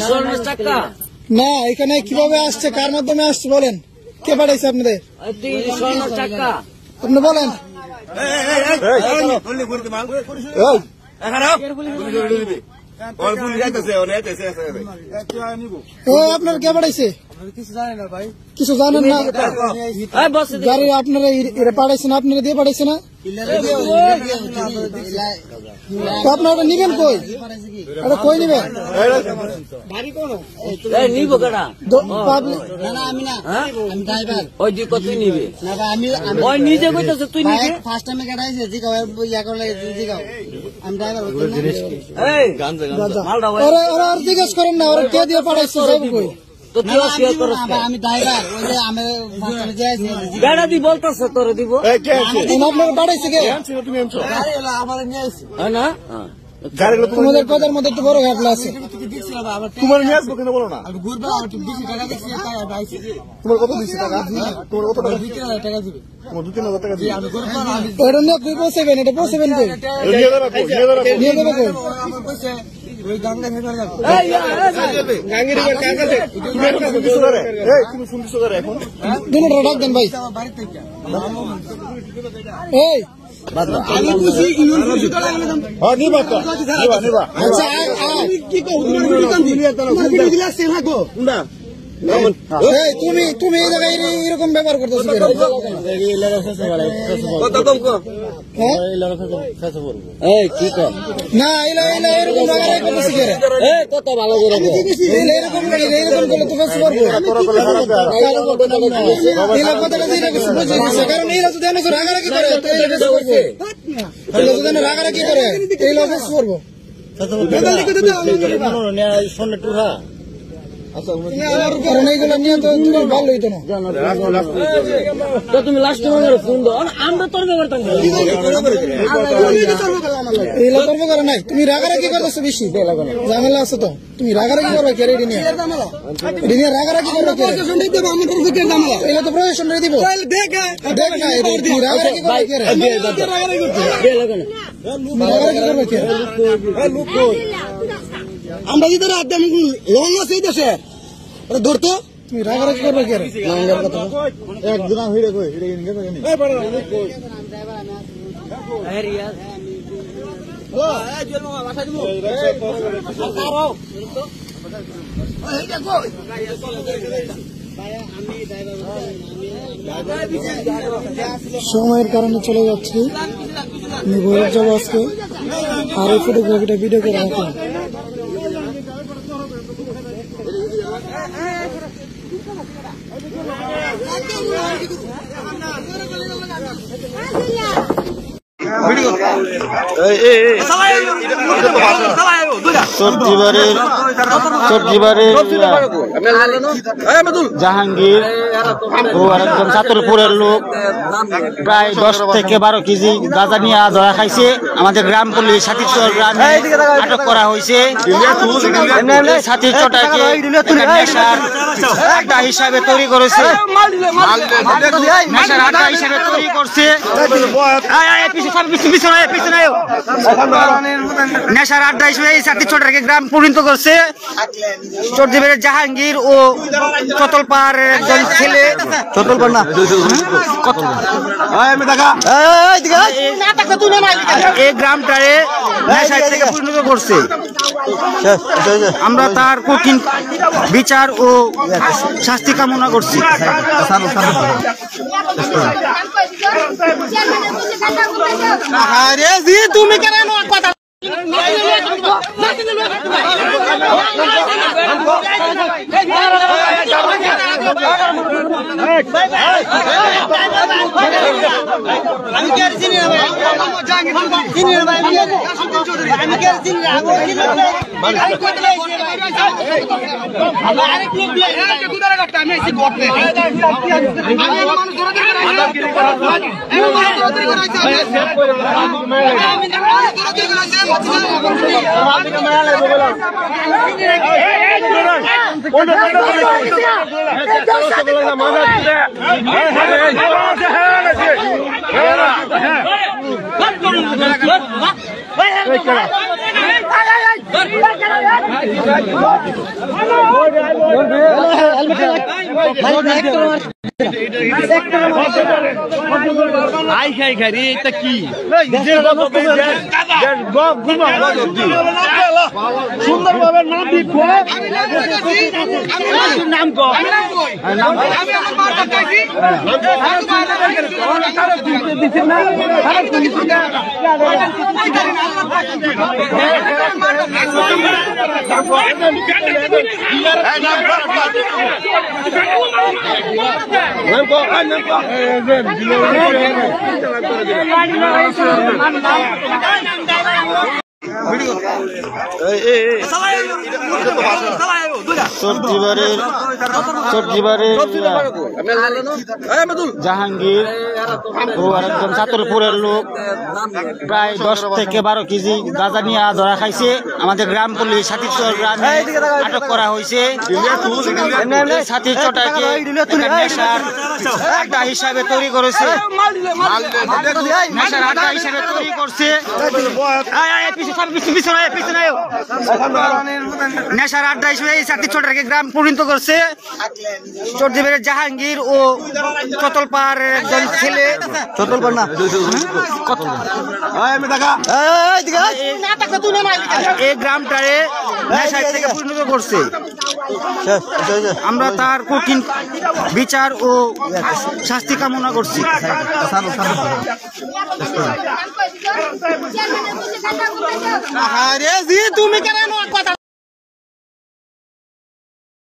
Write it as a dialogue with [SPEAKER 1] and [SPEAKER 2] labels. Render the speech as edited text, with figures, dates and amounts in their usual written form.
[SPEAKER 1] স্বর্ণের চাকা
[SPEAKER 2] না, এখানে কিভাবে আসছে, কার মাধ্যমে আসছে বলেন, কে পাঠাইছে আপনাদের?
[SPEAKER 1] স্বর্ণের চাকা
[SPEAKER 2] আপনি বলেন। আপনার কে পাঠাইছে? কিছু জানেন না? গাড়ি আপনারা এটা পাঠাইছেন, আপনারা দিয়ে পাঠাইছে না? আপনারা নিবেন কই? এটা কই নিবেন?
[SPEAKER 1] নিব কেনা ওই যে কত নিবে ওই নিজে কইতেছে তুই নিবি ফার্স্ট টাইমে কাটাইছে জি গাও ইয়া করলে জি গাও আমি ড্রাইভার এই গাঞ্জা ওরে আর জিজ্ঞেস করেন না, ওরে কে দিয়ে পাঠাইছে যাবে কই? তো তুই শেয়ার করছ আমি ড্রাইভার ওই যে আমি ফার্স্টে যাইছি গাড়ি দি বলতাছে তোরে দিব এই কে আছে আপনার পাঠাইছে কে? তুমি আনছো গাড়ি হলো আমারে নিয়ে আইছে হ্যাঁ না তোমাদের কথার মধ্যে তো বড় ঘাটলা আছে। তোমার নিয়ে আসবো কেন বলো না? তোমার কত দিচ্ছি টাকা? তোমার কত টাকা? 2-3 টাকা দিবে। তোমার 2-3 টাকা দিবে। এটা নিয়ে তুই পৌঁছাবেন, এটা পৌঁছাবেন কই? নিয়ে দেবে কই? ওই গাঙ্গা ফেকার যাবে। গাঙ্গের উপর কাকা দে। তুমি শুনছো ধরে এখন? দুটো ডাক দেন ভাই। এই আমি বুঝি ইউন বুঝি তো লাগলে হ্যাঁ নিবা তো নিবা আচ্ছা আমি কি কও তুমি দোকান দিলি তোমার ভিডিও দিলা সে লাগো না এই তুমি এই জায়গায় এরকম ব্যবহার করতেছো কেন? কত কম কো হ্যাঁ এই কি কো না এলা এরকম লাগাই করতেছ কেন? এই কত ভালো করে এরকম করলে তো ফেস করব এলা কথাটা দিলে কিছু বুঝে নিছে কারণ এলা যদি এনে রাগারাগি করে তো এলা ফেস করব এলা যদি রাগারাগি করে এলা ফেস করব বেদাল লিখে দিতে না শুনলে টুহা আচ্ছা কারণ এইগুলো নিয়ে তো তুমি ভালো হইতো না তো তুমি লাস্ট টাইমে ফোন দাও আমরা তোর ব্যাপার তাই এই তর্ক করে নাই তুমি রাগারাগি করতেছো বেশি ঝামেলা আছে তো তুমি রাগারাগি করবে কে রেডি নিয়ে রাগারাগি করবে কে এটা তো প্রশাসন রে দিব দেখ না তুমি রাগারাগি করবে কে রাগারাগি করবে কে আমরা যদি রাত আমি লং আছে এই দেশে ধরতো তুমি রাগারাগি করবে কে লঙ্গের কথা একদিন হইরে কই এটা ইনগে জানি এই বড় ড্রাইভার আমি আরে রিয়াজ ও এই জল মামা বাসা দিব আরো এই দেখো সময়ের কারণে চলে যাচ্ছি আমি ঘুরে যাবো আজকে আর এই ফটোগ্রাফিটা ভিডিও করে রাখলাম জাহাঙ্গীর ও আরেকজন ছাত্রপুরের লোক প্রায় 10 থেকে 12 কেজি গাঁজা নিয়ে ধরা খাইছে। আমাদের গ্রাম পুলিশ সাতিচর গ্রামে আটক করা হয়েছে। সাতিচরটাকে নেশার আড্ডা হিসাবে তৈরি করেছে, নেশার আড্ডা হিসাবে তৈরি করছে। নেশার আড্ডা হিসেবে এই সাতিচরটাকে গ্রাম পরিণত করছে। চৌধুরীর জাহাঙ্গীর ও চতলপাড়ের একজন ছেলে, চতলপাড় না এই গ্রামটারে নেশার থেকে পরিণত করছে। আমরা তার কঠিন বিচার ও শাস্তি কামনা করছি। তুমি কেন কথা
[SPEAKER 3] আই খাই খাই এটা কি সুন্দরভাবে নাম নাম জাহাঙ্গীর ও একজন ছাত্রপুরের লোক প্রায় 10 থেকে 12 কেজি গাঁজা নিয়ে ধরা খাইছে। আমাদের গ্রাম পুলিশ সাতিচর গ্রামে আটক করা হয়েছে। সাতিচরটাকে নেশার আড্ডা হিসাবে তৈরি করেছে, নেশার আড্ডা হিসাবে তৈরি করছে। নেশার আড্ডা হিসেবে এই সাতিচরটাকে গ্রাম পরিণত করছে। চৌধুরীবাড়ির জাহাঙ্গীর ও চতলপাড়ের একজন ছেলে, চতলপাড় না এই গ্রামটারে নেশার থেকে পরিণত করছে। আমরা তার কঠিন বিচার ও শাস্তি কামনা করছি।
[SPEAKER 2] তুমি কেন কথা